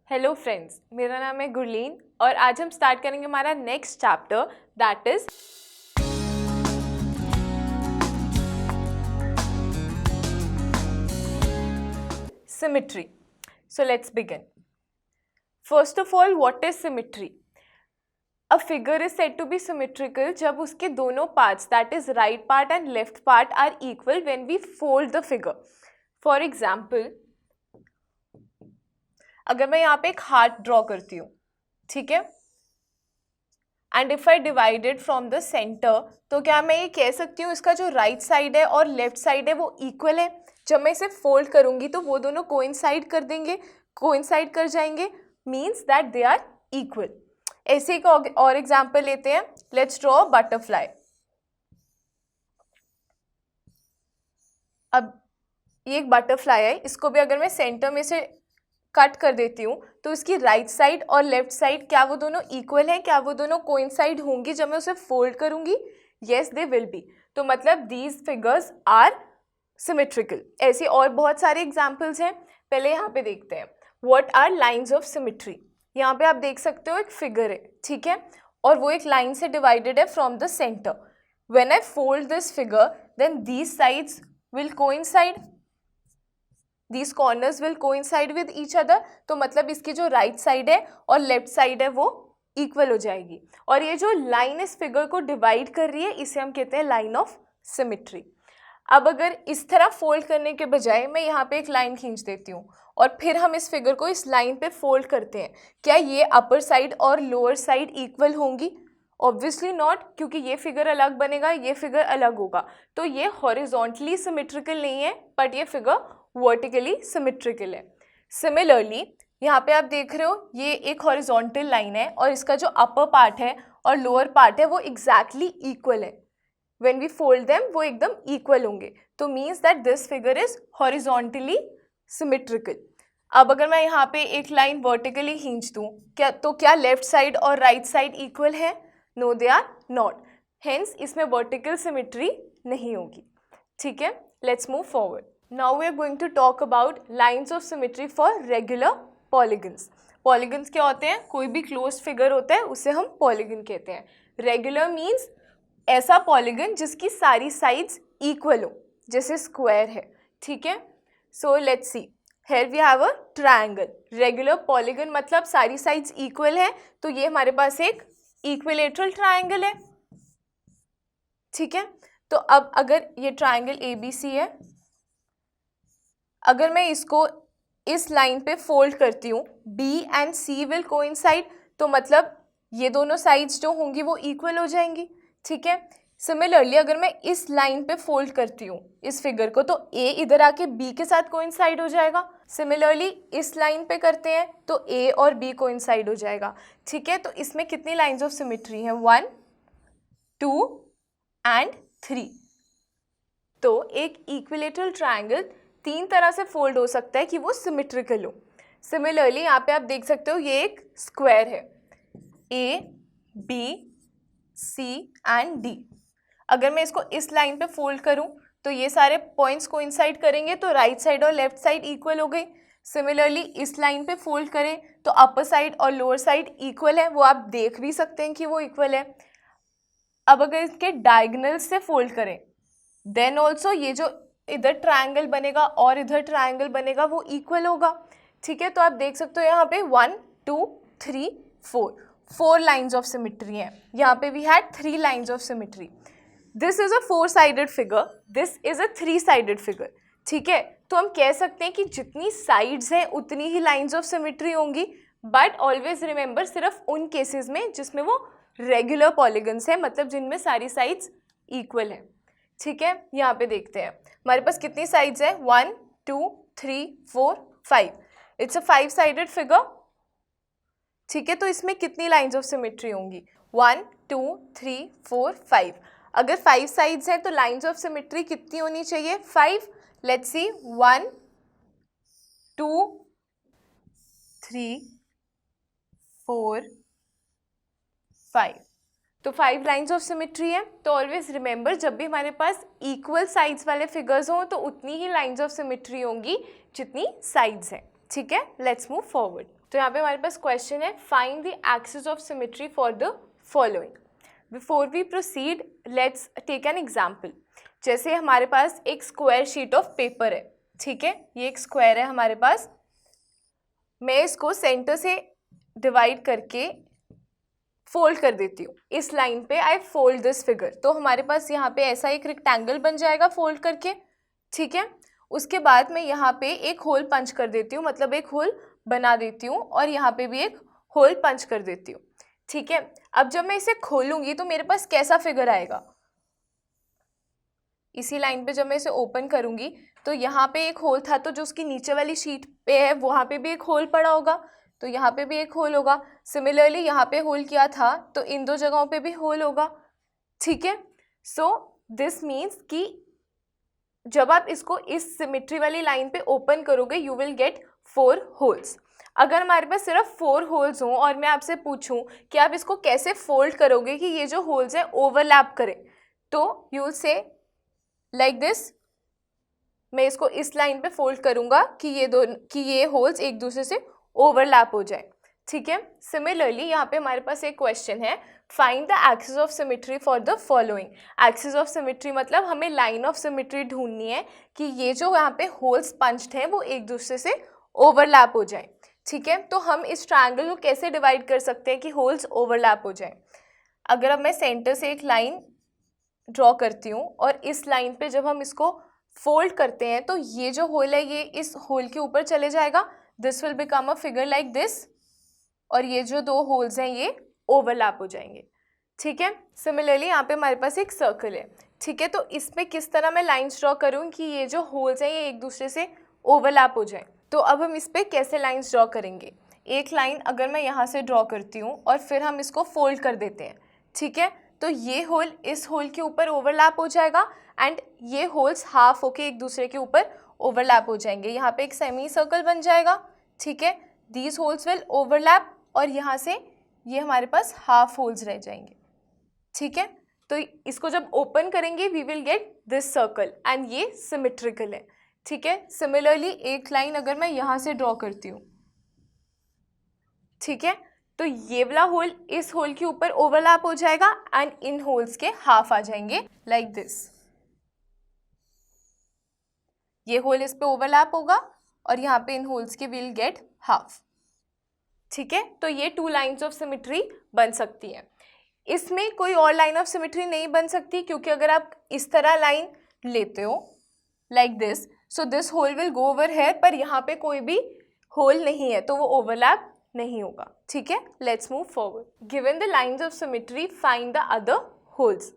Hello friends, मेरा नाम है गुरलीन और आज हम स्टार्ट करेंगे हमारा next chapter that is symmetry. So let's begin. First of all, what is symmetry? A figure is said to be symmetrical जब उसके दोनों parts that is right part and left part are equal when we fold the figure. For example, अगर मैं यहाँ पे एक heart draw करती हूँ, ठीक है, and if I divided from the centre, तो क्या मैं ये कह सकती हूँ इसका जो राइट साइड है और लेफ्ट साइड है वो इक्वल है. जब मैं इसे फोल्ड करूँगी तो वो दोनों कोइंसाइड कर देंगे, कोइंसाइड कर जाएंगे, means that they are equal. ऐसे एक और एग्जाम्पल लेते हैं. Let's draw butterfly. अब ये एक बटरफ्लाई है, इसको भी अगर मैं सेंटर में से कट कर देती हूँ तो इसकी राइट साइड और लेफ्ट साइड क्या वो दोनों इक्वल हैं, क्या वो दोनों कोइंसाइड होंगी जब मैं उसे फोल्ड करूँगी? Yes they will be. तो मतलब दीज फिगर्स आर सिमेट्रिकल. ऐसे और बहुत सारे एग्जाम्पल्स हैं. पहले यहाँ पे देखते हैं what are lines of symmetry. यहाँ पे आप देख सकते हो एक फिगर है, ठीक है, और वो एक लाइन से डिवाइडेड है from the centre. When I fold this figure then these sides will coincide, these corners will coincide with each other. तो मतलब इसकी जो राइट साइड है और लेफ्ट साइड है वो इक्वल हो जाएगी. और ये जो लाइन इस फिगर को डिवाइड कर रही है इसे हम कहते हैं लाइन ऑफ सिमेट्री. अब अगर इस तरह फोल्ड करने के बजाय मैं यहाँ पे एक लाइन खींच देती हूँ और फिर हम इस फिगर को इस लाइन पे फोल्ड करते हैं, क्या ये अपर साइड और लोअर साइड इक्वल होंगी? ऑब्वियसली नॉट, क्योंकि ये फिगर अलग बनेगा, ये फिगर अलग होगा. तो ये हॉरिजॉन्टली सिमेट्रिकल नहीं है, बट ये फिगर वर्टिकली सिमेट्रिकल है. सिमिलरली यहाँ पे आप देख रहे हो ये एक हॉरिजॉन्टल लाइन है और इसका जो अपर पार्ट है और लोअर पार्ट है वो एग्जैक्टली इक्वल है. व्हेन वी फोल्ड देम वो एकदम इक्वल होंगे. तो means that this figure is horizontally symmetrical. अब अगर मैं यहाँ पे एक लाइन वर्टिकली खींच दूँ क्या लेफ्ट साइड और राइट साइड इक्वल है? No they are not. Hence इसमें वर्टिकल सिमेट्री नहीं होगी. ठीक है, let's move forward. Now we are going to talk about lines of symmetry for regular polygons. Polygons क्या होते हैं? कोई भी closed figure होता है उसे हम polygon कहते हैं. Regular means ऐसा polygon जिसकी सारी sides equal हो, जैसे square है, ठीक है. So let's see. Here we have a triangle. Regular polygon मतलब सारी sides equal है, तो ये हमारे पास एक equilateral triangle है, ठीक है. तो अब अगर ये triangle ABC है, अगर मैं इसको इस लाइन पे फोल्ड करती हूँ, B and C will coincide, तो मतलब ये दोनों साइड्स जो होंगी वो इक्वल हो जाएंगी, ठीक है. सिमिलरली अगर मैं इस लाइन पे फोल्ड करती हूँ इस फिगर को, तो A इधर आके B के साथ कोइंसाइड हो जाएगा. सिमिलरली इस लाइन पे करते हैं तो A और B कोइंसाइड हो जाएगा, ठीक है. तो इसमें कितनी लाइन्स ऑफ सिमेट्री हैं? 1, 2 एंड 3. तो एक इक्विलेटरल ट्रायंगल 3 तरह से फोल्ड हो सकता है कि वो सिमेट्रिकल हो. सिमिलरली यहाँ पे आप देख सकते हो ये एक स्क्वायर है, A, B, C and D. अगर मैं इसको इस लाइन पे फोल्ड करूँ तो ये सारे पॉइंट्स कोइंसाइड करेंगे, तो राइट साइड और लेफ्ट साइड इक्वल हो गई. सिमिलरली इस लाइन पे फोल्ड करें तो अपर साइड और लोअर साइड इक्वल है, वो आप देख भी सकते हैं कि वो इक्वल है. अब अगर इसके डायगोनल से फोल्ड करें देन ऑल्सो ये जो इधर ट्रायंगल बनेगा और इधर ट्रायंगल बनेगा वो इक्वल होगा, ठीक है. तो आप देख सकते हो यहाँ पे 1, 2, 3, 4 लाइन्स ऑफ सिमेट्री हैं. यहाँ पे we had 3 lines of symmetry. This is a 4 sided figure, this is a 3 sided figure, ठीक है. तो हम कह सकते हैं कि जितनी साइड्स हैं उतनी ही लाइन्स ऑफ सिमेट्री होंगी, बट ऑलवेज रिमेंबर सिर्फ उन केसेस में जिसमें वो रेगुलर पॉलीगन्स हैं, मतलब जिनमें सारी साइड्स इक्वल हैं, ठीक है. यहाँ पे देखते हैं हमारे पास कितनी साइड्स है? 1, 2, 3, 4, 5. इट्स अ 5 साइडेड फिगर, ठीक है. तो इसमें कितनी लाइन्स ऑफ सिमेट्री होंगी? 1, 2, 3, 4, 5. अगर 5 साइड्स हैं तो लाइन्स ऑफ सिमेट्री कितनी होनी चाहिए? 5. Let's see, 1, 2, 3, 4, 5. तो 5 लाइन्स ऑफ सिमेट्री है. तो ऑलवेज रिमेंबर जब भी हमारे पास इक्वल साइड्स वाले फिगर्स हों तो उतनी ही लाइन्स ऑफ सिमेट्री होंगी जितनी साइड्स हैं, ठीक है. Let's move forward. तो यहाँ पे हमारे पास क्वेश्चन है find the axis of symmetry for the following. Before we proceed let's take an example. जैसे हमारे पास एक स्क्वायर शीट ऑफ पेपर है, ठीक है, ये एक स्क्वायर है हमारे पास। मैं इसको सेंटर से डिवाइड करके फोल्ड कर देती हूँ। इस लाइन पे आई फोल्ड दिस फिगर, तो हमारे पास यहाँ पे ऐसा एक रेक्टेंगल बन जाएगा फोल्ड करके, ठीक है। उसके बाद मैं यहाँ पे एक होल पंच कर देती हूँ, मतलब एक होल बना देती हूँ, और यहाँ पे भी एक होल पंच कर देती हूँ, ठीक है। अब जब मैं इसे खोलूंगी तो मेरे पास कैसा फिगर आएगा? इसी लाइन पे जब मैं इसे ओपन करूंगी तो यहाँ पे एक होल था, तो जो उसकी नीचे वाली शीट पे है वहाँ पे भी एक होल पड़ा होगा, तो यहाँ पे भी एक होल होगा। सिमिलरली यहाँ पे होल किया था तो इन दो जगहों पे भी होल होगा, ठीक है। सो दिस मीन्स कि जब आप इसको इस सिमेट्री वाली लाइन पे ओपन करोगे यू विल गेट 4 होल्स। अगर हमारे पास सिर्फ 4 होल्स हों और मैं आपसे पूछूं कि आप इसको कैसे फोल्ड करोगे कि ये जो होल्स हैं ओवरलैप करें, तो you will say like this. मैं इसको इस लाइन पे फोल्ड करूंगा कि ये होल्स एक दूसरे से ओवरलैप हो जाए, ठीक है। सिमिलरली यहाँ पे हमारे पास एक क्वेश्चन है find the axis of symmetry for the following. Axis of symmetry मतलब हमें लाइन ऑफ सिमेट्री ढूंढनी है कि ये जो यहाँ पे होल्स पंच्ड हैं वो एक दूसरे से ओवरलैप हो जाए, ठीक है। तो हम इस ट्रायंगल को कैसे डिवाइड कर सकते हैं कि होल्स ओवरलैप हो जाए? अगर अब मैं सेंटर से एक लाइन ड्रॉ करती हूँ और इस लाइन पे जब हम इसको फोल्ड करते हैं तो ये जो होल है ये इस होल के ऊपर चले जाएगा, this will become a figure like this, और ये जो दो होल्स हैं ये ओवरलैप हो जाएंगे, ठीक है। सिमिलरली यहाँ पे हमारे पास एक सर्कल है, ठीक है। तो इसमें किस तरह मैं लाइंस ड्रॉ करूँ कि ये जो होल्स हैं ये एक दूसरे से ओवरलैप हो जाए? तो अब हम इस पर कैसे लाइंस ड्रॉ करेंगे? एक लाइन अगर मैं यहाँ से ड्रॉ करती हूँ और फिर हम इसको फोल्ड कर देते हैं, ठीक है, तो ये होल इस होल के ऊपर ओवरलैप हो जाएगा एंड ये होल्स हाफ होके एक दूसरे के ऊपर ओवरलैप हो जाएंगे। यहाँ पे एक सेमी सर्कल बन जाएगा, ठीक है। दीज होल्स विल ओवरलैप और यहाँ से ये हमारे पास हाफ होल्स रह जाएंगे, ठीक है। तो इसको जब ओपन करेंगे we will get this circle and ये सिमेट्रिकल है, ठीक है। सिमिलरली एक लाइन अगर मैं यहाँ से ड्रॉ करती हूँ, ठीक है, तो ये वाला होल इस होल के ऊपर ओवरलैप हो जाएगा एंड इन होल्स के हाफ आ जाएंगे लाइक दिस। ये होल इस पे ओवरलैप होगा और यहाँ पे इन होल्स के विल गेट हाफ, ठीक है। तो ये 2 लाइंस ऑफ सिमेट्री बन सकती हैं। इसमें कोई और लाइन ऑफ सिमेट्री नहीं बन सकती क्योंकि अगर आप इस तरह लाइन लेते हो like this, so this hole will go over here, पर यहाँ पे कोई भी होल नहीं है तो वो ओवरलैप नहीं होगा, ठीक है। Let's move forward. Given the lines of symmetry find the other holes,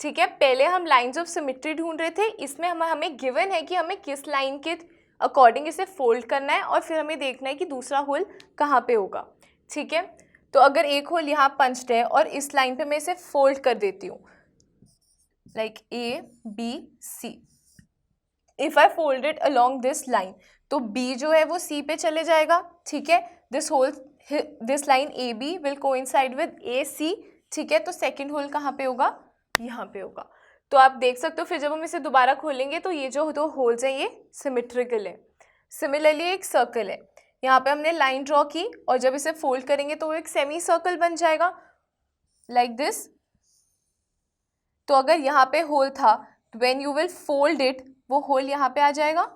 ठीक है। पहले हम लाइंस ऑफ सिमेट्री ढूंढ रहे थे, इसमें हमें गिवन है कि हमें किस लाइन के अकॉर्डिंग इसे फोल्ड करना है और फिर हमें देखना है कि दूसरा होल कहाँ पे होगा, ठीक है। तो अगर एक होल यहाँ पंच्ड है और इस लाइन पे मैं इसे फोल्ड कर देती हूँ like A B C, if I fold it along this line तो B जो है वो C पे चले जाएगा, ठीक है। This line AB will coincide with AC, ठीक है। तो सेकेंड होल कहाँ पे होगा? यहाँ पे होगा। तो आप देख सकते हो फिर जब हम इसे दोबारा खोलेंगे तो ये जो 2 होल्स हैं ये सिमेट्रिकल है। सिमिलरली एक सर्कल है, यहाँ पे हमने लाइन ड्रॉ की और जब इसे फोल्ड करेंगे तो वो एक सेमी सर्कल बन जाएगा लाइक दिस। तो अगर यहाँ पे होल था when you will fold it वो होल यहाँ पे आ जाएगा,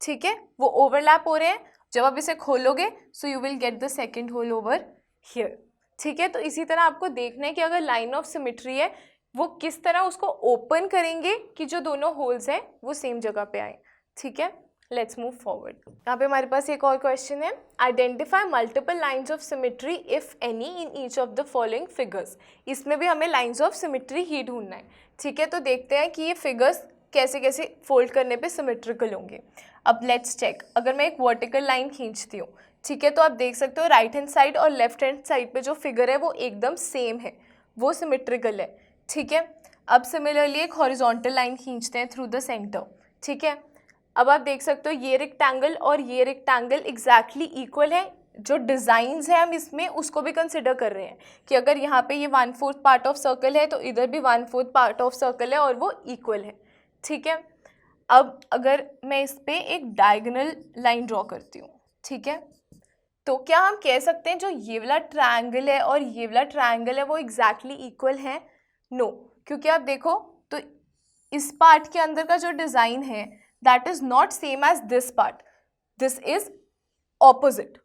ठीक है। वो ओवरलैप हो रहे हैं, जब आप इसे खोलोगे so you will get the second hole over here, ठीक है। तो इसी तरह आपको देखना है कि अगर लाइन ऑफ सिमेट्री है वो किस तरह उसको ओपन करेंगे कि जो दोनों होल्स हैं वो सेम जगह पे आए, ठीक है। Let's move forward. यहाँ पे हमारे पास एक और क्वेश्चन है identify multiple lines of symmetry if any in each of the following figures. इसमें भी हमें लाइंस ऑफ सिमेट्री ही ढूंढना है, ठीक है। तो देखते हैं कि ये फिगर्स कैसे कैसे फोल्ड करने पे सिमेट्रिकल होंगे। अब लेट्स चेक। अगर मैं एक वर्टिकल लाइन खींचती हूँ, ठीक है, तो आप देख सकते हो राइट हैंड साइड और लेफ्ट हैंड साइड पे जो फिगर है वो एकदम सेम है, वो सिमेट्रिकल है, ठीक है। अब सिमिलरली एक हॉरिजॉन्टल लाइन खींचते हैं थ्रू द सेंटर, ठीक है। अब आप देख सकते हो ये रेक्टेंगल और ये रेक्टेंगल एग्जैक्टली इक्वल है। जो डिज़ाइंस है हम इसमें उसको भी कंसिडर कर रहे हैं कि अगर यहाँ पे ये 1/4 पार्ट ऑफ सर्कल है तो इधर भी 1/4 पार्ट ऑफ सर्कल है और वो इक्वल है, ठीक है। अब अगर मैं इस पर एक डायगोनल लाइन ड्रॉ करती हूँ, ठीक है, तो क्या हम कह सकते हैं जो ये वाला ट्रायंगल है और ये वाला ट्रायंगल है वो एग्जैक्टली इक्वल है? नो, क्योंकि आप देखो तो इस पार्ट के अंदर का जो डिज़ाइन है that is not same as this part, this is opposite,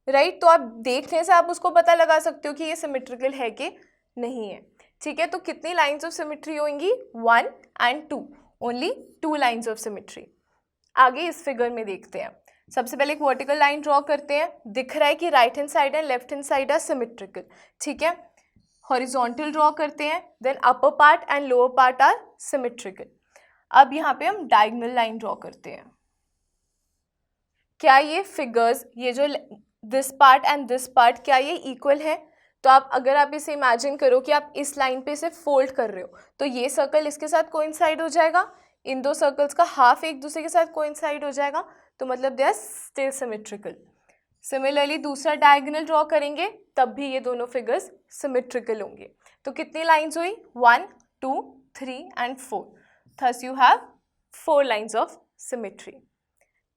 right? तो आप देखने से आप उसको पता लगा सकते हो कि ये सिमेट्रिकल है कि नहीं है, ठीक है? तो कितनी लाइंस ऑफ सिमेट्री होंगी? 1 and 2, only 2 lines of symmetry. आगे इस फिगर में देखते हैं। सबसे पहले एक वर्टिकल लाइन ड्रॉ करते हैं। दिख रहा है कि right hand side and left hand side are symmetrical, ठीक है? हॉरिजॉन्टल ड्रॉ करते हैं, then upper part and lower part are symmetrical. अब यहाँ पे हम डायगोनल लाइन ड्रॉ करते हैं। क्या ये फिगर्स, ये जो this part and this part, क्या ये इक्वल है? तो आप अगर आप इसे इमेजिन करो कि आप इस लाइन पे इसे फोल्ड कर रहे हो तो ये सर्कल इसके साथ कोइंसाइड हो जाएगा, इन दो सर्कल्स का हाफ एक दूसरे के साथ कोइंसाइड हो जाएगा, तो मतलब they are still symmetrical. Similarly दूसरा डायगोनल ड्रॉ करेंगे तब भी ये दोनों फिगर्स सिमेट्रिकल होंगे। तो कितनी लाइंस हुई? 1, 2, 3 and 4. Thus you have 4 lines of symmetry.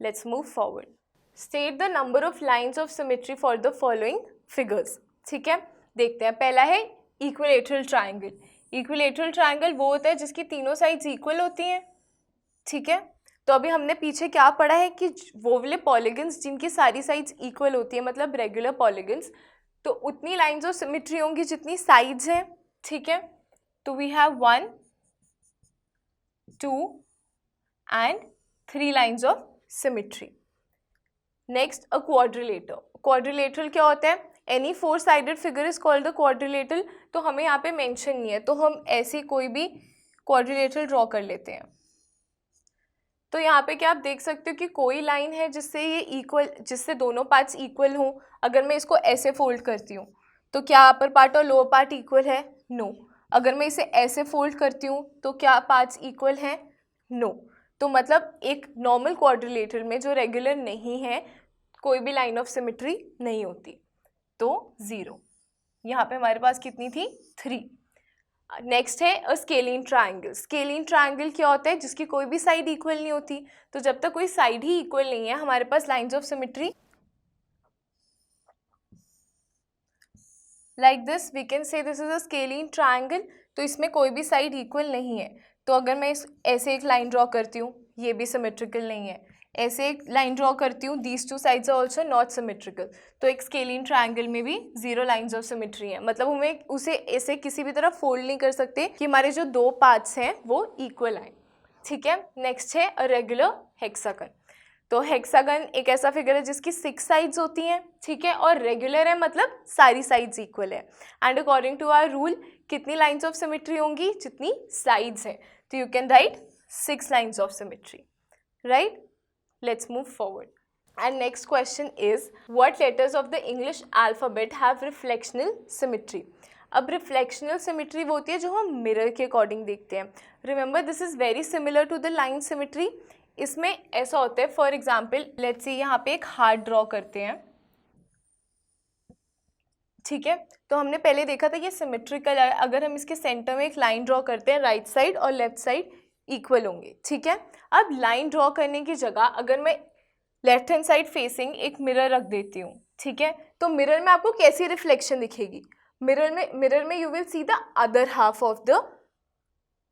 Let's move forward. State the number of lines of symmetry for the following figures. ठीक है, देखते हैं। पहला है इक्विलेटरल ट्राइंगल। इक्विलेटरल ट्राइंगल वो होता है जिसकी तीनों साइड्स इक्वल होती हैं, ठीक है? तो अभी हमने पीछे क्या पढ़ा है कि वो वाले पॉलीगन्स जिनकी सारी साइड्स इक्वल होती है, मतलब रेगुलर पॉलीगन्स, तो उतनी लाइंस ऑफ सिमेट्री होंगी जितनी साइड्स हैं, ठीक है? तो we have 1, 2 and 3 lines of symmetry. Next a quadrilateral. Quadrilateral क्या होता है? Any 4 sided figure is called the quadrilateral. तो हमें यहाँ पे मेंशन नहीं है तो हम ऐसे कोई भी क्वाड्रिलेटरल ड्रॉ कर लेते हैं। तो यहाँ पे क्या आप देख सकते हो कि कोई लाइन है जिससे ये इक्वल, जिससे दोनों पार्ट्स इक्वल हों। अगर मैं इसको ऐसे फोल्ड करती हूँ तो क्या अपर पार्ट और लोअर पार्ट इक्वल है? नो। अगर मैं इसे ऐसे फोल्ड करती हूँ तो क्या पार्ट्स इक्वल हैं? नो। तो मतलब एक नॉर्मल क्वाड्रिलेटरल में जो रेगुलर नहीं है कोई भी लाइन ऑफ सिमेट्री नहीं होती, तो 0। यहाँ पे हमारे पास कितनी थी? 3। नेक्स्ट है अ स्केलीन ट्राइंगल। स्केलीन ट्राइंगल क्या होता है? जिसकी कोई भी साइड इक्वल नहीं होती। तो जब तक कोई साइड ही इक्वल नहीं है हमारे पास lines of symmetry like this, we can say this is a scalene triangle. तो इसमें कोई भी साइड इक्वल नहीं है। तो अगर मैं ऐसे एक लाइन ड्रॉ करती हूँ, ये भी सिमेट्रिकल नहीं है। ऐसे एक लाइन ड्रॉ करती हूँ, these 2 sides are also not symmetrical. तो एक स्केलीन ट्राइंगल में भी 0 लाइंस ऑफ सिमेट्री है। मतलब हमें उसे ऐसे किसी भी तरह फोल्ड नहीं कर सकते कि हमारे जो 2 पार्ट्स हैं वो इक्वल आए, ठीक है? नेक्स्ट है अ रेगुलर हेक्सागन। तो हेक्सागन एक ऐसा फिगर है जिसकी 6 साइड्स होती हैं, ठीक है? और रेगुलर है मतलब सारी साइड्स इक्वल है। And according to our rule कितनी लाइंस ऑफ सिमेट्री होंगी? जितनी साइड्स हैं। तो you can write 6 lines of symmetry, right? Let's move forward. And next question is, what letters of the English alphabet have reflectional symmetry? अब reflectional symmetry वो होती है जो हम mirror के according देखते हैं। Remember this is very similar to the line symmetry. इसमें ऐसा होता है, for example, let's say यहाँ पे एक heart draw करते हैं, ठीक है? तो हमने पहले देखा था ये सिमेट्रिकल है। अगर हम इसके सेंटर में एक लाइन ड्रॉ करते हैं, राइट साइड और लेफ्ट साइड इक्वल होंगे, ठीक है? अब लाइन ड्रॉ करने की जगह अगर मैं लेफ्ट हैंड साइड फेसिंग एक मिरर रख देती हूँ, ठीक है? तो मिरर में आपको कैसी रिफ्लेक्शन दिखेगी? मिरर में you will see the other half of the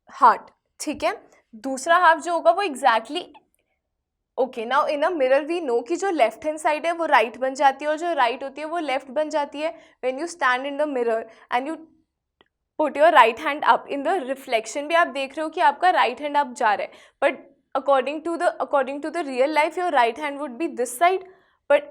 heart, ठीक है? दूसरा हाफ जो होगा वो exactly okay. Now in a mirror we know कि जो लेफ्ट हैंड साइड है वो राइट बन जाती है और जो राइट होती है वो लेफ्ट बन जाती है। When you stand in the mirror and you put your right hand up, in the reflection भी आप देख रहे हो कि आपका राइट हैंड अप जा रहा है, but according to the real life your right hand would be this side, but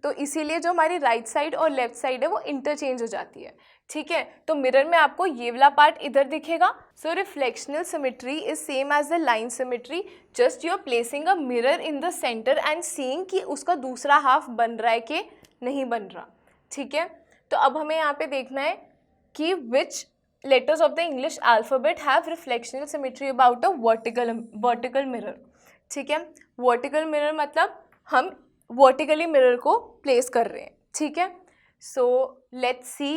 तो इसीलिए जो हमारी राइट साइड और लेफ्ट साइड है वो इंटरचेंज हो जाती है, ठीक है? तो मिरर में आपको ये वाला पार्ट इधर दिखेगा। So reflectional symmetry is same as the line symmetry, just you are placing a mirror in the centre and seeing कि उसका दूसरा हाफ बन रहा है कि नहीं बन रहा, ठीक है? तो अब हमें यहाँ पे देखना है कि विच letters of the English alphabet have reflectional symmetry about a vertical mirror, ठीक है? वर्टिकल मिरर मतलब हम वर्टिकली मिरर को प्लेस कर रहे हैं, ठीक है? So let's see,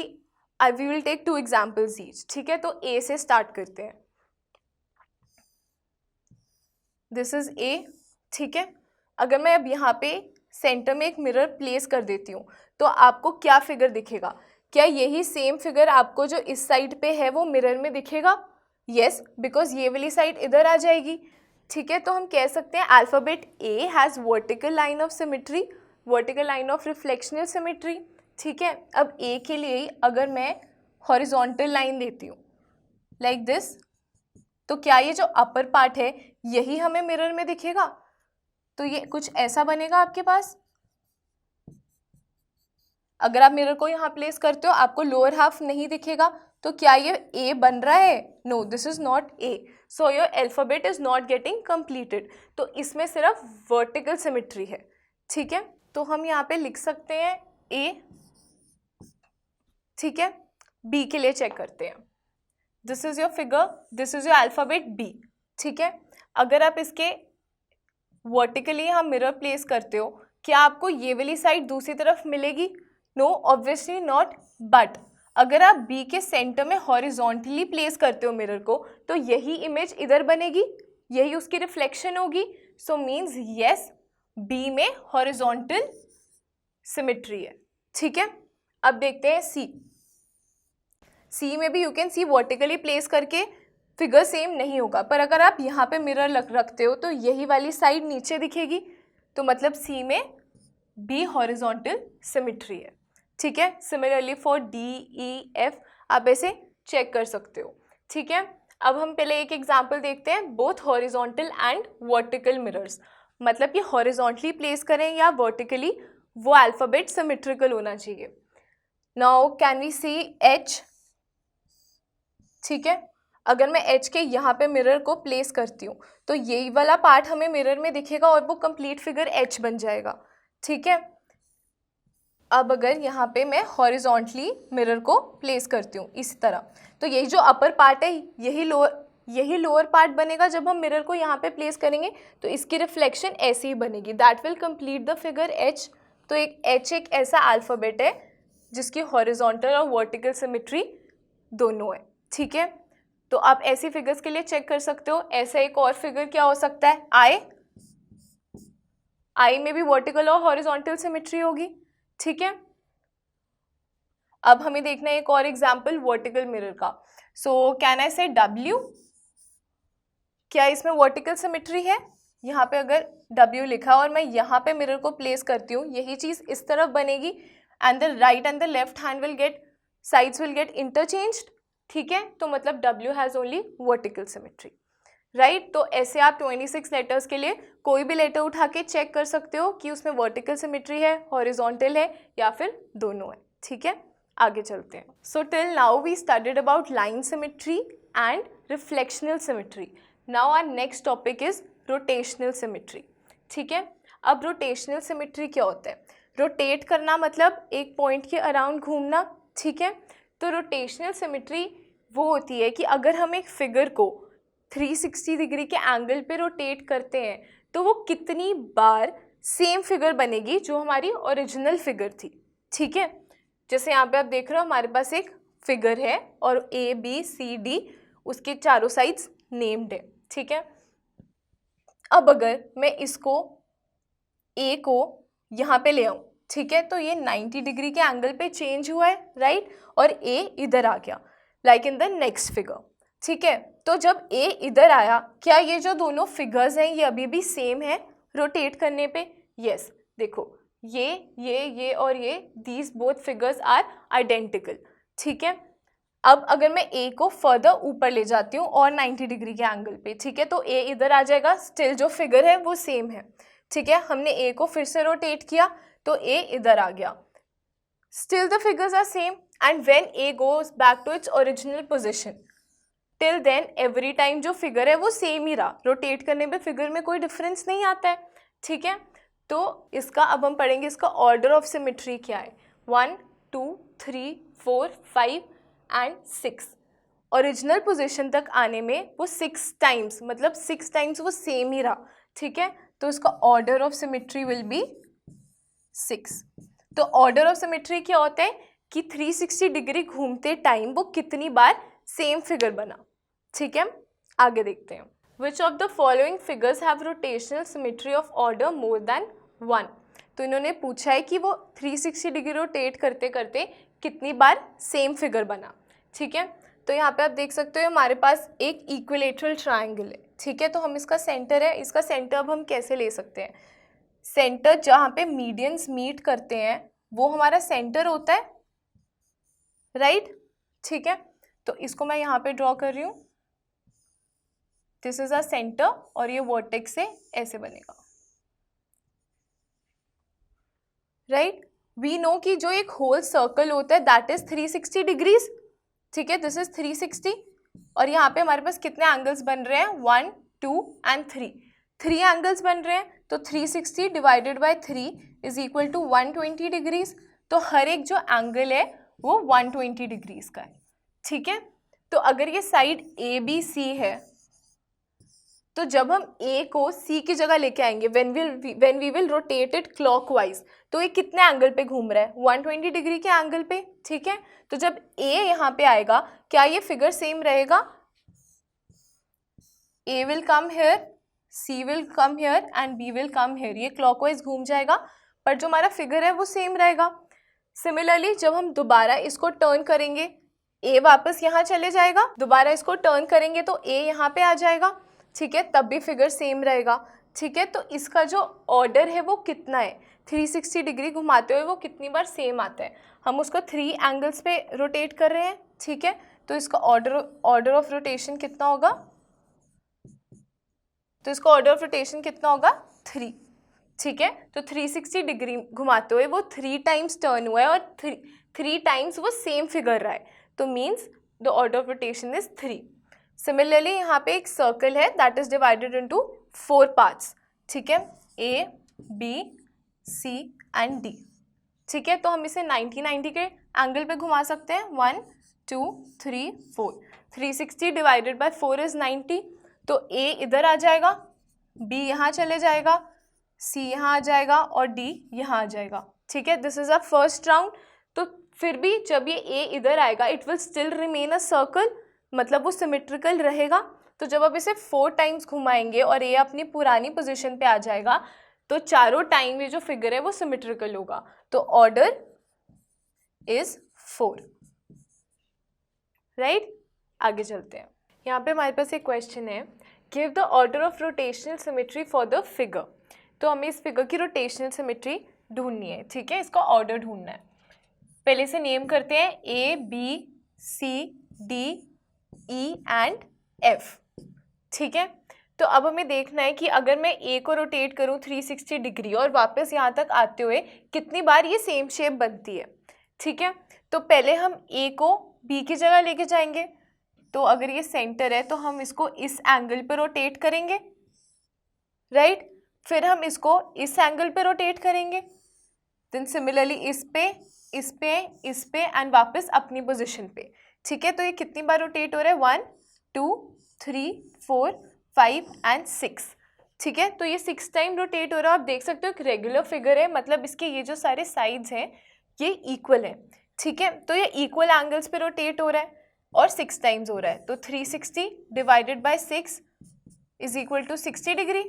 we will take 2 examples each, ठीक है? तो ए से स्टार्ट करते हैं। दिस इज ए, ठीक है? अगर मैं अब यहाँ पे सेंटर में एक मिरर प्लेस कर देती हूँ तो आपको क्या फिगर दिखेगा? क्या यही सेम फिगर आपको जो इस साइड पे है वो मिरर में दिखेगा? यस, बिकॉज ये वाली साइड इधर आ जाएगी। ठीक है, तो हम कह सकते हैं alphabet A has vertical line of symmetry, vertical line of reflectional symmetry. ठीक है, अब ए के लिए ही अगर मैं हॉरिजॉन्टल लाइन देती हूँ लाइक दिस, तो क्या ये जो अपर पार्ट है यही हमें मिरर में दिखेगा? तो ये कुछ ऐसा बनेगा आपके पास। अगर आप मिरर को यहाँ प्लेस करते हो आपको लोअर हाफ नहीं दिखेगा, तो क्या ये ए बन रहा है? No, this is not A, so your alphabet is not getting completed. तो इसमें सिर्फ वर्टिकल सिमेट्री है। ठीक है, तो हम यहाँ पे लिख सकते हैं ए। ठीक है, बी के लिए चेक करते हैं। This is your figure, this is your alphabet B. ठीक है, अगर आप इसके वर्टिकली यहाँ मिरर प्लेस करते हो, क्या आपको ये वाली साइड दूसरी तरफ मिलेगी? No, obviously not. बट अगर आप बी के सेंटर में हॉरिजॉन्टली प्लेस करते हो मिरर को, तो यही इमेज इधर बनेगी, यही उसकी रिफ्लेक्शन होगी। सो मीन्स यस, बी में हॉरिजॉन्टल सिमेट्री है। ठीक है, अब देखते हैं सी। सी में भी you can see vertically place करके फिगर सेम नहीं होगा, पर अगर आप यहाँ पे मिरर रखते हो तो यही वाली साइड नीचे दिखेगी, तो मतलब सी में बी हॉरिजॉन्टल सिमेट्री है। ठीक है, similarly for D E F आप ऐसे चेक कर सकते हो। ठीक है, अब हम पहले एक एग्जांपल देखते हैं, both horizontal and vertical mirrors. मतलब कि हॉरिजॉन्टली प्लेस करें या वर्टिकली, वो अल्फ़ाबेट सिमेट्रिकल होना चाहिए। Now can we see H. ठीक है, अगर मैं एच के यहाँ पे मिरर को प्लेस करती हूँ तो यही वाला पार्ट हमें मिरर में दिखेगा और वो कंप्लीट फिगर एच बन जाएगा। ठीक है, अब अगर यहाँ पे मैं हॉरिजॉन्टली मिरर को प्लेस करती हूँ इसी तरह, तो यही जो अपर पार्ट है यही लोअर पार्ट बनेगा। जब हम मिरर को यहाँ पे प्लेस करेंगे तो इसकी रिफ्लेक्शन ऐसी ही बनेगी, that will complete the figure H. तो एच एक ऐसा अल्फ़ाबेट है जिसकी हॉरिजॉन्टल और वर्टिकल सिमेट्री दोनों है। ठीक है, तो आप ऐसी फिगर्स के लिए चेक कर सकते हो। ऐसा एक और फिगर क्या हो सकता है, आई में भी वर्टिकल और हॉरिजॉन्टल सिमेट्री होगी। ठीक है, अब हमें देखना है एक और एग्जांपल वर्टिकल मिरर का। सो कैन आई से डब्ल्यू, क्या इसमें वर्टिकल सिमेट्री है? यहाँ पे अगर डब्ल्यू लिखा और मैं यहाँ पे मिरर को प्लेस करती हूँ, यही चीज़ इस तरफ बनेगी and the right and the left hand will get, sides will get interchanged. ठीक है, तो मतलब W has only vertical symmetry, right. तो ऐसे आप 26 लेटर्स के लिए कोई भी लेटर उठा के चेक कर सकते हो कि उसमें वर्टिकल सिमेट्री है, हॉरिजॉन्टल है या फिर दोनों है। ठीक है, आगे चलते हैं। So till now we studied about line symmetry and reflectional symmetry. Now our next topic is rotational symmetry. ठीक है, अब रोटेशनल सिमेट्री क्या होता है? रोटेट करना मतलब एक पॉइंट के अराउंड घूमना। ठीक है, तो रोटेशनल सिमेट्री वो होती है कि अगर हम एक फिगर को 360 डिग्री के एंगल पे रोटेट करते हैं तो वो कितनी बार सेम फिगर बनेगी जो हमारी ओरिजिनल फिगर थी। ठीक है, जैसे यहाँ पे आप देख रहे हो हमारे पास एक फिगर है और ए बी सी डी उसके चारों साइड्स नेम्ड है। ठीक है, अब अगर मैं इसको ए को यहाँ पे ले आऊँ, ठीक है, तो ये 90 डिग्री के एंगल पे चेंज हुआ है, राइट, और ए इधर आ गया like in the next figure. ठीक है, तो जब ए इधर आया, क्या ये जो दोनों फिगर्स हैं ये अभी भी सेम है रोटेट करने पे? यस, देखो ये और ये these both figures are identical. ठीक है, अब अगर मैं ए को फर्दर ऊपर ले जाती हूँ और 90 डिग्री के एंगल पे, ठीक है, तो ए इधर आ जाएगा, स्टिल जो फिगर है वो सेम है। ठीक है, हमने ए को फिर से रोटेट किया तो ए इधर आ गया, still the figures are same and when A goes back to its original position, till then every time जो फिगर है वो सेम ही रहा, रोटेट करने पे फिगर में कोई डिफरेंस नहीं आता है। ठीक है, तो इसका अब हम पढ़ेंगे इसका ऑर्डर ऑफ सिमेट्री क्या है। 1 2 3 4 5 एंड 6, ओरिजिनल पोजीशन तक आने में वो 6 टाइम्स, मतलब 6 टाइम्स वो सेम ही रहा। ठीक है, तो इसका order of symmetry will be 6। तो ऑर्डर ऑफ सिमेट्री क्या होता है कि 360 डिग्री घूमते टाइम वो कितनी बार सेम फिगर बना। ठीक है, आगे देखते हैं। Which of the following figures have rotational symmetry of order more than 1? तो इन्होंने पूछा है कि वो 360 डिग्री रोटेट करते करते कितनी बार सेम फिगर बना। ठीक है, तो यहाँ पे आप देख सकते हो हमारे पास एक इक्विलेटरल ट्राइंगल है। ठीक है, तो हम इसका सेंटर है, इसका सेंटर अब हम कैसे ले सकते हैं? सेंटर जहाँ पे मीडियंस मीट करते हैं वो हमारा सेंटर होता है, राइट? ठीक है, तो इसको मैं यहाँ पे ड्रॉ कर रही हूँ, दिस इज अ सेंटर, और ये वर्टेक्स से ऐसे बनेगा, राइट? वी नो कि जो एक होल सर्कल होता है दैट इज 360 डिग्रीज। ठीक है, दिस इज 360, और यहाँ पे हमारे पास कितने एंगल्स बन रहे हैं? 1, 2 एंड 3 एंगल्स बन रहे हैं। तो 360 divided by 3 is equal to 120 degrees. तो हर एक जो एंगल है वो 120 डिग्रीज का है। ठीक है, तो अगर ये साइड ए बी सी है, तो जब हम ए को सी की जगह लेके आएंगे when we will rotate it clockwise, तो ये कितने एंगल पे घूम रहा है? 120 डिग्री के एंगल पे। ठीक है, तो जब ए यहाँ पे आएगा, क्या ये फिगर सेम रहेगा? A will come here, C will come here and B will come here, ये क्लॉकवाइज घूम जाएगा, पर जो हमारा फिगर है वो सेम रहेगा। सिमिलरली जब हम दोबारा इसको टर्न करेंगे, ए वापस यहाँ चले जाएगा, दोबारा इसको टर्न करेंगे तो ए यहाँ पे आ जाएगा। ठीक है, तब भी फिगर सेम रहेगा। ठीक है, तो इसका जो ऑर्डर है वो कितना है? 360 डिग्री घुमाते हुए वो कितनी बार सेम आता है? हम उसको 3 एंगल्स पे रोटेट कर रहे हैं। ठीक है, तो इसका ऑर्डर ऑफ रोटेशन कितना होगा? तो इसका ऑर्डर ऑफ रोटेशन कितना होगा? 3। ठीक है, तो 360 डिग्री घुमाते हुए वो 3 टाइम्स टर्न हुआ है और 3 टाइम्स वो सेम फिगर रहा है, तो means the order of rotation is 3। Similarly यहाँ पे एक सर्कल है that is divided into 4 parts. ठीक है, A B C and D. ठीक है, तो हम इसे 90 के एंगल पे घुमा सकते हैं। 1 2 3 4, 360 डिवाइडेड बाय 4 इज 90, तो ए इधर आ जाएगा, बी यहाँ चले जाएगा, सी यहाँ आ जाएगा और डी यहाँ आ जाएगा। ठीक है, this is a first round. तो फिर भी जब ये ए इधर आएगा it will still remain a circle, मतलब वो सिमेट्रिकल रहेगा। तो जब आप इसे 4 टाइम्स घुमाएंगे और ए अपनी पुरानी पोजीशन पे आ जाएगा, तो चारों टाइम ये जो फिगर है वो सिमेट्रिकल होगा। तो ऑर्डर इज 4, राइट? आगे चलते हैं। यहाँ पे हमारे पास एक क्वेश्चन है, give the order of rotational symmetry for the figure. तो हमें इस फिगर की रोटेशनल सिमेट्री ढूंढनी है। ठीक है, इसका ऑर्डर ढूंढना है। पहले से नेम करते हैं, A B C D E and F. ठीक है, तो अब हमें देखना है कि अगर मैं ए को रोटेट करूं 360 डिग्री और वापस यहाँ तक आते हुए कितनी बार ये सेम शेप बनती है। ठीक है, तो पहले हम ए को बी की जगह लेके जाएंगे, तो अगर ये सेंटर है तो हम इसको इस एंगल पे रोटेट करेंगे, राइट? फिर हम इसको इस एंगल पे रोटेट करेंगे, देन सिमिलरली इस पे एंड वापस अपनी पोजीशन पे। ठीक है, तो ये कितनी बार रोटेट हो रहा है? 1 2 3 4 5 एंड 6। ठीक है, तो ये 6 टाइम रोटेट हो रहा है। आप देख सकते हो एक रेगुलर फिगर है, मतलब इसके ये जो सारे साइड्स हैं ये इक्वल है। ठीक है, तो ये इक्वल एंगल्स पे रोटेट हो रहा है और 6 टाइम्स हो रहा है, तो 360 divided by 6 is equal to 60 degree.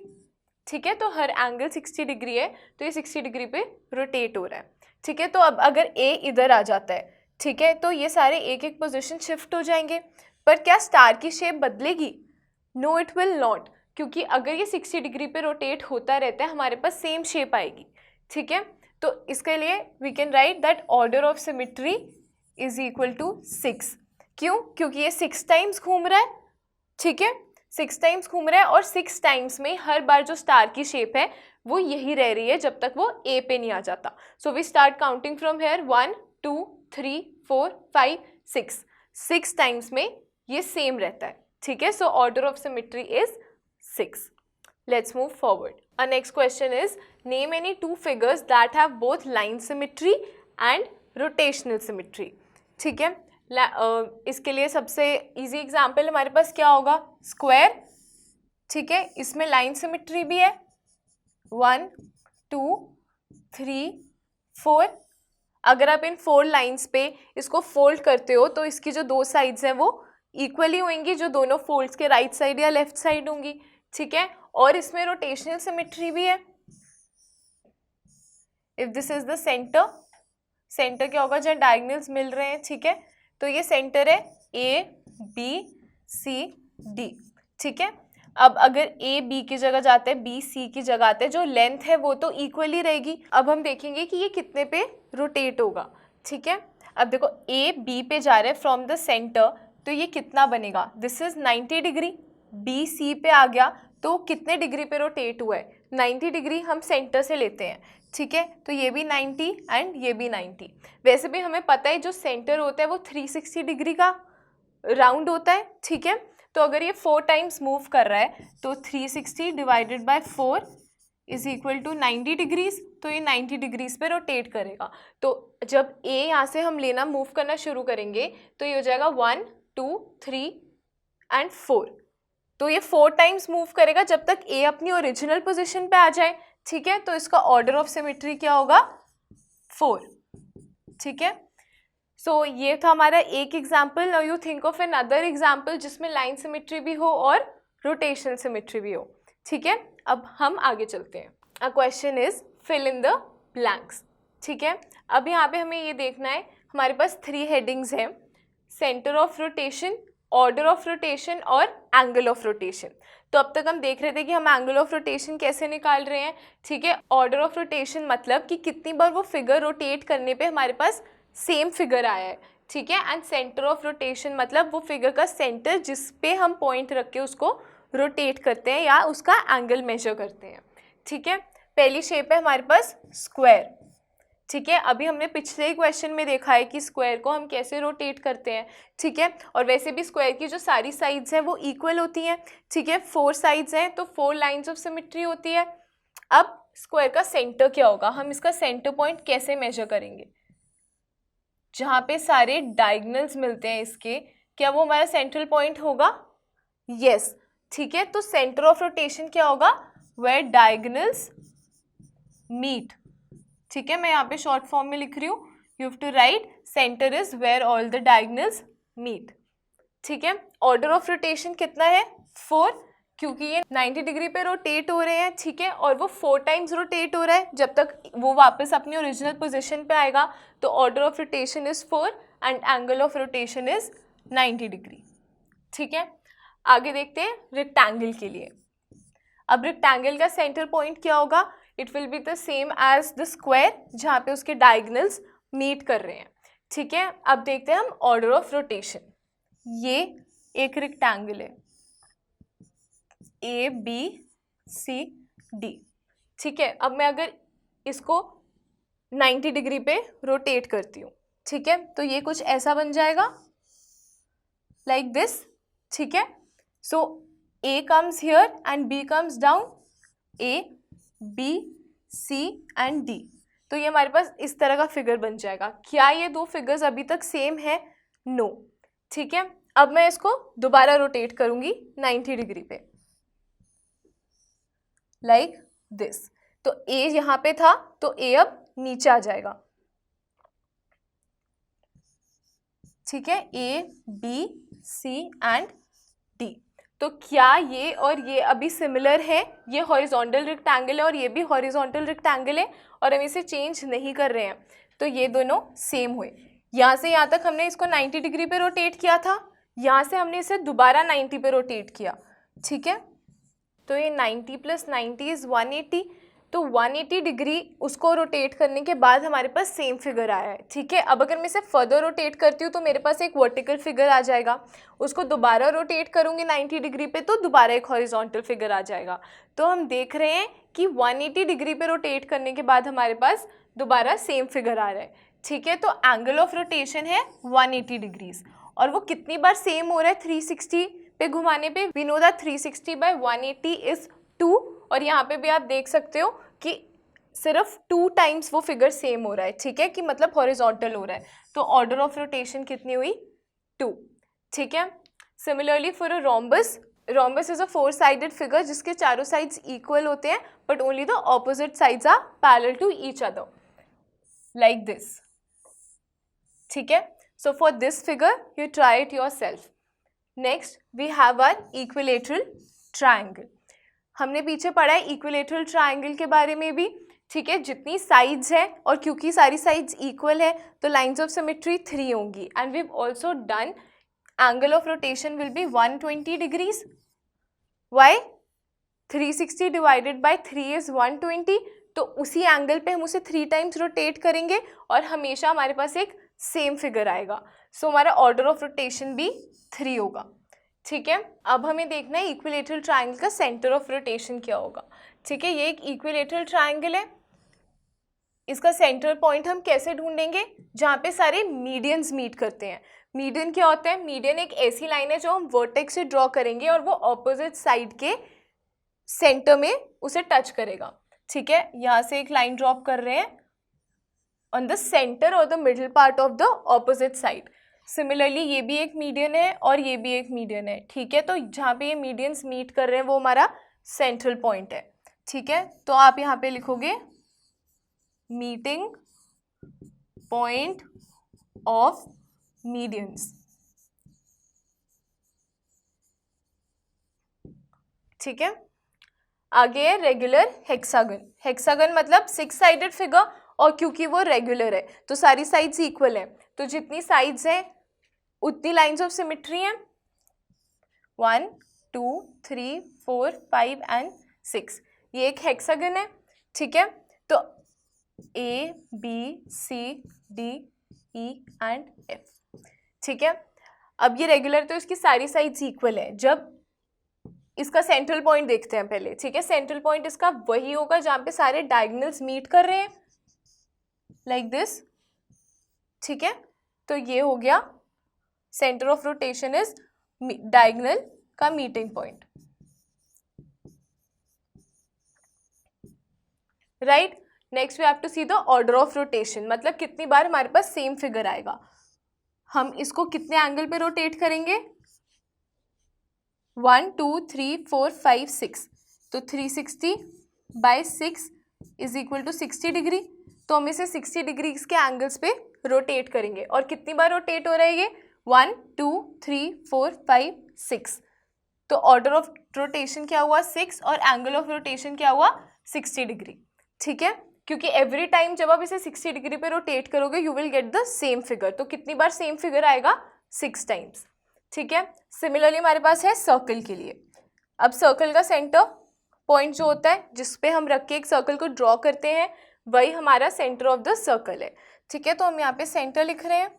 ठीक है, तो हर एंगल 60 डिग्री है, तो ये 60 डिग्री पे रोटेट हो रहा है। ठीक है, तो अब अगर ए इधर आ जाता है, ठीक है, तो ये सारे एक एक पोजीशन शिफ्ट हो जाएंगे, पर क्या स्टार की शेप बदलेगी? नो इट विल नॉट, क्योंकि अगर ये 60 डिग्री पे रोटेट होता रहता है हमारे पास सेम शेप आएगी। ठीक है, तो इसके लिए we can write that order of symmetry is equal to 6। क्यों? क्योंकि ये 6 टाइम्स घूम रहा है। ठीक है, 6 टाइम्स घूम रहा है और 6 टाइम्स में हर बार जो स्टार की शेप है वो यही रह रही है जब तक वो ए पे नहीं आ जाता। So we start counting from here, 1 2 3 4 5 6, 6 times में ये सेम रहता है। ठीक है, so order of symmetry is 6. Let's move forward. Our next question is, name any two figures that have both line symmetry and rotational symmetry. ठीक है, इसके लिए सबसे इजी एग्जाम्पल हमारे पास क्या होगा? स्क्वायर। ठीक है, इसमें लाइन सिमेट्री भी है, 1 2 3 4। अगर आप इन 4 लाइन्स पे इसको फोल्ड करते हो तो इसकी जो 2 साइड्स हैं वो इक्वली होंगी, जो दोनों फोल्ड्स के राइट साइड या लेफ्ट साइड होंगी। ठीक है, और इसमें रोटेशनल सिमेट्री भी है। If this is the centre, centre क्या होगा जहाँ डायगोनल्स मिल रहे हैं, ठीक है, तो ये सेंटर है ए बी सी डी, ठीक है। अब अगर ए बी की जगह जाते हैं, बी सी की जगह आते हैं, जो लेंथ है वो तो इक्वली रहेगी। अब हम देखेंगे कि ये कितने पे रोटेट होगा, ठीक है। अब देखो ए बी पे जा रहे हैं फ्रॉम द सेंटर, तो ये कितना बनेगा, this is 90 degree. B C पे आ गया तो कितने डिग्री पे रोटेट हुआ है, 90 डिग्री हम सेंटर से लेते हैं, ठीक है, तो ये भी 90 एंड ये भी 90। वैसे भी हमें पता है जो सेंटर होता है वो 360 डिग्री का राउंड होता है, ठीक है। तो अगर ये 4 टाइम्स मूव कर रहा है तो 360 divided by 4 is equal to 90 degrees, तो ये 90 डिग्रीज पे रोटेट करेगा। तो जब ए यहाँ से हम लेना मूव करना शुरू करेंगे तो ये हो जाएगा 1 2 3 एंड 4, तो ये 4 टाइम्स मूव करेगा जब तक ए अपनी ओरिजिनल पोजिशन पे आ जाए, ठीक है। तो इसका ऑर्डर ऑफ सिमेट्री क्या होगा, 4, ठीक है। सो ये था हमारा एक example. Now you think of another example जिसमें लाइन सिमेट्री भी हो और रोटेशनल सिमेट्री भी हो, ठीक है। अब हम आगे चलते हैं। A question is fill in the blanks, ठीक है। अब यहाँ पे हमें ये देखना है, हमारे पास 3 हेडिंग्स हैं, centre of rotation, order of rotation और एंगल ऑफ रोटेशन। तो अब तक हम देख रहे थे कि हम एंगल ऑफ रोटेशन कैसे निकाल रहे हैं, ठीक है। ऑर्डर ऑफ रोटेशन मतलब कि कितनी बार वो फिगर रोटेट करने पे हमारे पास सेम फिगर आया है, ठीक है। एंड सेंटर ऑफ रोटेशन मतलब वो फिगर का सेंटर जिस पे हम पॉइंट रख के उसको रोटेट करते हैं या उसका एंगल मेजर करते हैं, ठीक है। पहली शेप है हमारे पास स्क्वायर, ठीक है। अभी हमने पिछले ही क्वेश्चन में देखा है कि स्क्वायर को हम कैसे रोटेट करते हैं, ठीक है। और वैसे भी स्क्वायर की जो सारी साइड्स हैं वो इक्वल होती हैं, ठीक है। 4 साइड्स हैं तो 4 लाइंस ऑफ सिमेट्री होती है। अब स्क्वायर का सेंटर क्या होगा, हम इसका सेंटर पॉइंट कैसे मेजर करेंगे, जहाँ पे सारे डायगोनल्स मिलते हैं इसके, क्या वो हमारा सेंट्रल पॉइंट होगा, यस, ठीक है। तो सेंटर ऑफ रोटेशन क्या होगा, वेयर डायगोनल्स मीट, ठीक है। मैं यहाँ पे शॉर्ट फॉर्म में लिख रही हूँ, you have to write centre is where all the diagonals meet, ठीक है। ऑर्डर ऑफ रोटेशन कितना है, 4, क्योंकि ये 90 डिग्री पे रोटेट हो रहे हैं, ठीक है, और वो 4 टाइम्स रोटेट हो रहा है जब तक वो वापस अपनी ओरिजिनल पोजीशन पे आएगा। तो order of rotation is 4 and angle of rotation is 90 degree, ठीक है। आगे देखते हैं रेक्टेंगल के लिए। अब रेक्टेंगल का सेंटर पॉइंट क्या होगा, it will be the same as the square जहाँ पे उसके डायगोनल्स मीट कर रहे हैं, ठीक है। अब देखते हैं हम ऑर्डर ऑफ रोटेशन। ये एक रेक्टेंगल है ए बी सी डी, ठीक है। अब मैं अगर इसको 90 डिग्री पे रोटेट करती हूँ, ठीक है, तो ये कुछ ऐसा बन जाएगा लाइक दिस, ठीक है। So A comes here and B comes down, A B C and D, तो ये हमारे पास इस तरह का फिगर बन जाएगा। क्या ये 2 फिगर्स अभी तक सेम है, नो, ठीक है। अब मैं इसको दोबारा रोटेट करूंगी 90 डिग्री पे लाइक दिस, तो ए यहाँ पे था तो ए अब नीचे आ जाएगा, ठीक है, A B C and D. तो क्या ये और ये अभी सिमिलर है, ये हॉरिजॉन्टल रेक्टेंगल है और ये भी हॉरिजॉन्टल रेक्टेंगल है और हम इसे चेंज नहीं कर रहे हैं, तो ये दोनों सेम हुए। यहाँ से यहाँ तक हमने इसको 90 डिग्री पे रोटेट किया था, यहाँ से हमने इसे दोबारा 90 पे रोटेट किया, ठीक है। तो ये 90 + 90 इज़ 180, तो 180 डिग्री उसको रोटेट करने के बाद हमारे पास सेम फिगर आया है, ठीक है। अब अगर मैं इसे फर्दर रोटेट करती हूँ तो मेरे पास एक वर्टिकल फिगर आ जाएगा, उसको दोबारा रोटेट करूँगी 90 डिग्री पे तो दोबारा एक हॉरिजॉन्टल फिगर आ जाएगा। तो हम देख रहे हैं कि 180 डिग्री पे रोटेट करने के बाद हमारे पास दोबारा सेम फिगर आ रहा है, ठीक है। तो एंगल ऑफ रोटेशन है 180 डिग्रीज और वो कितनी बार सेम हो रहा है 360 पे घुमाने पे, वी नो दैट 360 / 180 इज 2, और यहाँ पे भी आप देख सकते हो कि सिर्फ 2 टाइम्स वो फिगर सेम हो रहा है, ठीक है, कि मतलब हॉरिजॉन्टल हो रहा है। तो ऑर्डर ऑफ रोटेशन कितनी हुई, 2, ठीक है। Similarly for a rhombus, rhombus is a four sided figure जिसके चारों साइड्स इक्वल होते हैं but only the opposite sides are parallel to each other like this, ठीक है। So for this figure you try it yourself. Next we have our equilateral triangle. हमने पीछे पढ़ा है इक्विलेटरल ट्रायंगल के बारे में भी, ठीक है, जितनी साइड्स है और क्योंकि सारी साइड्स इक्वल है तो लाइंस ऑफ सिमेट्री 3 होंगी। And we have also done angle of rotation will be 120 degrees. Why? 360 divided by 3 is 120, तो उसी एंगल पे हम उसे 3 टाइम्स रोटेट करेंगे और हमेशा हमारे पास एक सेम फिगर आएगा। सो हमारा ऑर्डर ऑफ रोटेशन भी 3 होगा। ठीक है, अब हमें देखना है इक्विलेटरल ट्रायंगल का सेंटर ऑफ रोटेशन क्या होगा। ठीक है, ये एक इक्विलेटरल ट्रायंगल है, इसका सेंटर पॉइंट हम कैसे ढूंढेंगे? जहाँ पे सारे मीडियंस मीट करते हैं। मीडियन क्या होता है? मीडियन एक ऐसी लाइन है जो हम वर्टेक्स से ड्रॉ करेंगे और वो ऑपोजिट साइड के सेंटर में उसे टच करेगा। ठीक है, यहाँ से एक लाइन ड्रॉप कर रहे हैं ऑन द सेंटर और the middle part of the opposite side. Similarly ये भी एक मीडियन है और ये भी एक मीडियन है। ठीक है, तो जहाँ पे ये मीडियंस मीट कर रहे हैं वो हमारा सेंट्रल पॉइंट है। ठीक है, तो आप यहाँ पे लिखोगे मीटिंग पॉइंट ऑफ मीडियंस। ठीक है, आगे है रेगुलर हेक्सागन। हेक्सागन मतलब 6 साइडेड फिगर, और क्योंकि वो रेगुलर है तो सारी साइड्स इक्वल है, तो जितनी साइड्स हैं उतनी लाइंस ऑफ सिमेट्री हैं। 1 2 3 4 5 एंड 6, ये एक हेक्सागन है। ठीक है, तो A B C D E and F। ठीक है, अब ये रेगुलर तो इसकी सारी साइड्स इक्वल है। जब इसका सेंट्रल पॉइंट देखते हैं पहले। ठीक है, सेंट्रल पॉइंट इसका वही होगा जहाँ पे सारे डायगोनल्स मीट कर रहे हैं, लाइक दिस। ठीक है, तो ये हो गया centre of rotation is diagonal का meeting point. Right, next we have to see the order of rotation, मतलब कितनी बार हमारे पास सेम फिगर आएगा। हम इसको कितने एंगल पे रोटेट करेंगे? 1 2 3 4 5 6, तो 360 by 6 is equal to 60 degree. तो हम इसे 60 डिग्री के एंगल्स पे रोटेट करेंगे। और कितनी बार रोटेट हो रहा है ये? 1 2 3 4 5 6, तो ऑर्डर ऑफ रोटेशन क्या हुआ? 6, और एंगल ऑफ रोटेशन क्या हुआ? 60 डिग्री। ठीक है, क्योंकि एवरी टाइम जब आप इसे 60 डिग्री पे रोटेट करोगे you will get the same figure. तो कितनी बार सेम फिगर आएगा? 6 टाइम्स। ठीक है, सिमिलरली हमारे पास है सर्कल के लिए। अब सर्कल का सेंटर पॉइंट जो होता है जिस पे हम रख के एक सर्कल को ड्रॉ करते हैं वही हमारा सेंटर ऑफ द सर्कल है। ठीक है, तो हम यहाँ पे सेंटर लिख रहे हैं।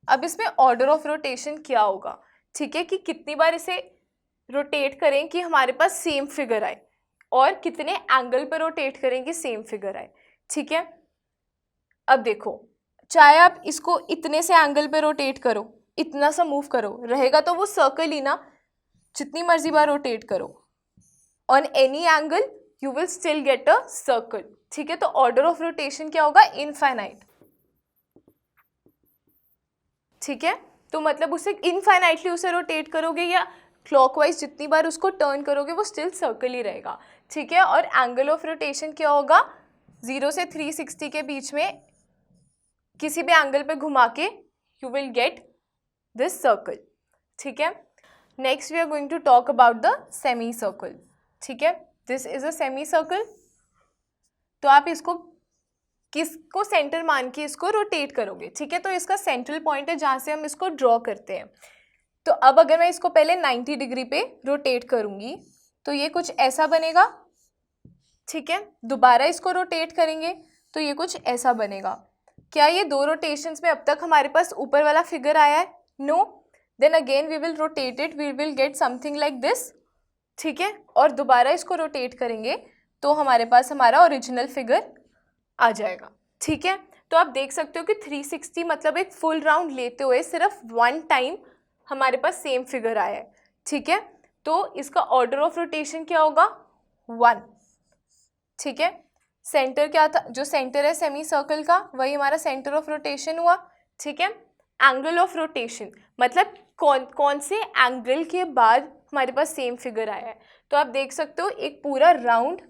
अब इसमें ऑर्डर ऑफ रोटेशन क्या होगा? ठीक है, कि कितनी बार इसे रोटेट करें कि हमारे पास सेम फिगर आए, और कितने एंगल पर रोटेट करें कि सेम फिगर आए। ठीक है, अब देखो, चाहे आप इसको इतने से एंगल पे रोटेट करो, इतना सा मूव करो, रहेगा तो वो सर्कल ही ना। जितनी मर्जी बार रोटेट करो on any angle you will still get a circle. ठीक है, तो ऑर्डर ऑफ रोटेशन क्या होगा? इनफाइनाइट। ठीक है, तो मतलब उसे इनफाइनाइटली उसे रोटेट करोगे या क्लॉकवाइज जितनी बार उसको टर्न करोगे वो स्टिल सर्कल ही रहेगा। ठीक है, और एंगल ऑफ रोटेशन क्या होगा? 0 से 360 के बीच में किसी भी एंगल पे घुमा के you will get this circle. ठीक है, next we are going to talk about the semicircle. ठीक है, this is a semicircle. तो आप इसको किसको सेंटर मान के इसको रोटेट करोगे। ठीक है, तो इसका सेंट्रल पॉइंट है जहाँ से हम इसको ड्रॉ करते हैं। तो अब अगर मैं इसको पहले 90 डिग्री पे रोटेट करूँगी तो ये कुछ ऐसा बनेगा। ठीक है, दोबारा इसको रोटेट करेंगे तो ये कुछ ऐसा बनेगा। क्या ये 2 रोटेशंस में अब तक हमारे पास ऊपर वाला फिगर आया है? No. Then again we will rotate it, we will get something like this. ठीक है, और दोबारा इसको रोटेट करेंगे तो हमारे पास हमारा ओरिजिनल फिगर आ जाएगा। ठीक है, तो आप देख सकते हो कि 360 मतलब एक फुल राउंड लेते हुए सिर्फ 1 टाइम हमारे पास सेम फिगर आया है। ठीक है, तो इसका ऑर्डर ऑफ रोटेशन क्या होगा? 1। ठीक है, सेंटर क्या था? जो सेंटर है सेमी सर्कल का वही हमारा सेंटर ऑफ रोटेशन हुआ। ठीक है, एंगल ऑफ रोटेशन मतलब कौन से एंगल के बाद हमारे पास सेम फिगर आया है। तो आप देख सकते हो एक पूरा राउंड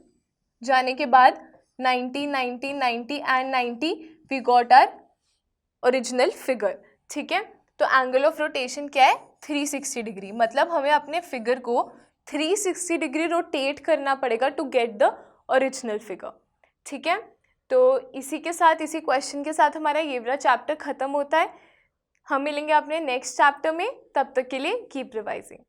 जाने के बाद 90 90 90 and 90 we got our original figure. ठीक है, तो एंगल ऑफ रोटेशन क्या है? 360 डिग्री। मतलब हमें अपने फिगर को 360 डिग्री रोटेट करना पड़ेगा to get the original figure. ठीक है, तो इसी के साथ, इसी क्वेश्चन के साथ हमारा ये वाला चैप्टर ख़त्म होता है। हम मिलेंगे अपने नेक्स्ट चैप्टर में, तब तक के लिए कीप रिवाइजिंग।